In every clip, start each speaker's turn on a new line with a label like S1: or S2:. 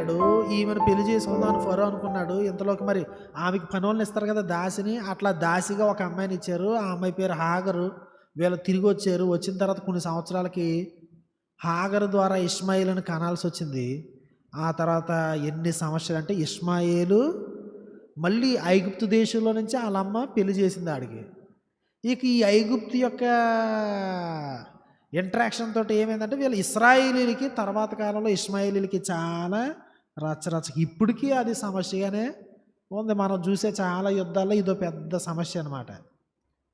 S1: వెళ్ళాడు. ఈమెను పెళ్లి చేసుకుందాం అని ఫరో అనుకున్నాడు. ఇంతలోకి మరి ఆమెకి పనోళ్ళని ఇస్తారు కదా, దాసిని. అట్లా దాసిగా ఒక అమ్మాయిని ఇచ్చారు. ఆ అమ్మాయి పేరు హాగరు. వీళ్ళు తిరిగి వచ్చారు. వచ్చిన తర్వాత కొన్ని సంవత్సరాలకి హాగరు ద్వారా ఇష్మాయేలుని కనాల్సి వచ్చింది. ఆ తర్వాత ఎన్ని సంవత్సరాలు అంటే ఇష్మాయేలు మళ్ళీ ఐగుప్తు దేశంలో నుంచి వాళ్ళమ్మ పెళ్లి చేసింది ఆడికి. ఇక ఈ ఐగుప్తు యొక్క ఇంట్రాక్షన్ తోటి ఏమైందంటే వీళ్ళు ఇశ్రాయేలీలకి తర్వాత కాలంలో ఇష్మాయేలీలకి చాలా రచ్చరచ్చ. ఇప్పటికీ అది సమస్యగానే ఉంది. మనం చూసే చాలా యుద్ధాల్లో ఇదో పెద్ద సమస్య అనమాట.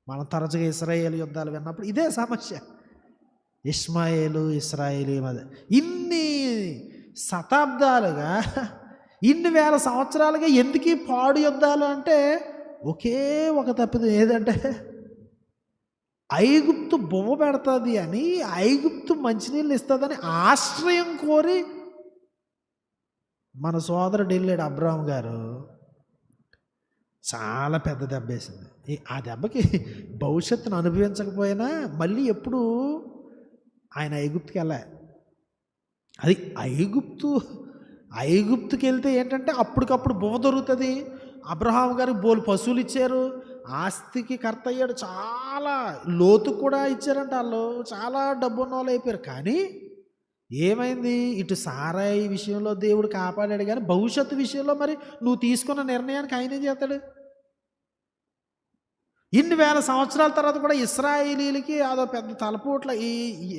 S1: మనం తరచుగా ఇశ్రాయేల్ యుద్ధాలు విన్నప్పుడు ఇదే సమస్య. ఇష్మాయేలు ఇశ్రాయేలీ మధ్య ఇన్ని శతాబ్దాలుగా, ఇన్ని వేల సంవత్సరాలుగా ఎందుకు పాడు యుద్ధాలు అంటే ఒకే ఒక తప్పిదం. ఏదంటే ఐగుప్తు బొమ్మ పెడుతుంది అని, ఐగుప్తు మంచినీళ్ళు ఇస్తుందని ఆశ్రయం కోరి మన సోదరుడు వెళ్ళాడు అబ్రాహాం గారు. చాలా పెద్ద దెబ్బ వేసింది. ఆ దెబ్బకి భవిష్యత్తును అనుభవించకపోయినా మళ్ళీ ఎప్పుడు ఆయన ఐగుప్తుకి వెళ్ళా. అది ఐగుప్తుకి వెళ్తే ఏంటంటే అప్పటికప్పుడు బొమ్మ దొరుకుతుంది. అబ్రహాం గారికి బోలు పశువులు ఇచ్చారు. ఆస్తికి కర్త అయ్యాడు. చాలా లోతు కూడా ఇచ్చారంట. వాళ్ళు చాలా డబ్బు ఉన్న వాళ్ళు అయిపోయారు. కానీ ఏమైంది, ఇటు సారాయి విషయంలో దేవుడు కాపాడాడు, కానీ భవిష్యత్తు విషయంలో మరి నువ్వు తీసుకున్న నిర్ణయానికి ఆయన ఏం చేస్తాడు? ఇన్ని వేల సంవత్సరాల తర్వాత కూడా ఇశ్రాయేలీలకి అదో పెద్ద తలపోట్ల. ఈ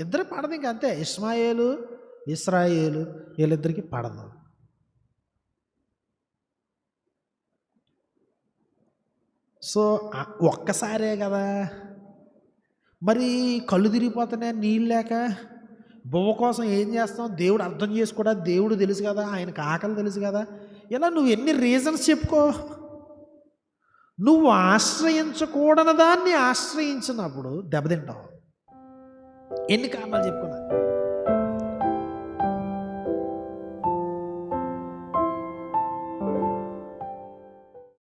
S1: ఇద్దరు పడదు ఇంక అంతే. ఇశ్రాయేలు వీళ్ళిద్దరికి పడదు. సో ఒక్కసారే కదా మరి కళ్ళు తిరిగిపోతున్నాయి నీళ్ళు లేక. బొమ్మ కోసం ఏం చేస్తాం? దేవుడు అర్థం చేసుకోడా? దేవుడు తెలుసు కదా, ఆయనకు ఆకలి తెలుసు కదా. ఇలా నువ్వు ఎన్ని రీజన్స్ చెప్పుకో, నువ్వు ఆశ్రయించకూడని దాన్ని ఆశ్రయించినప్పుడు దెబ్బతింటావు. ఎన్ని కారణాలు చెప్పుకున్నా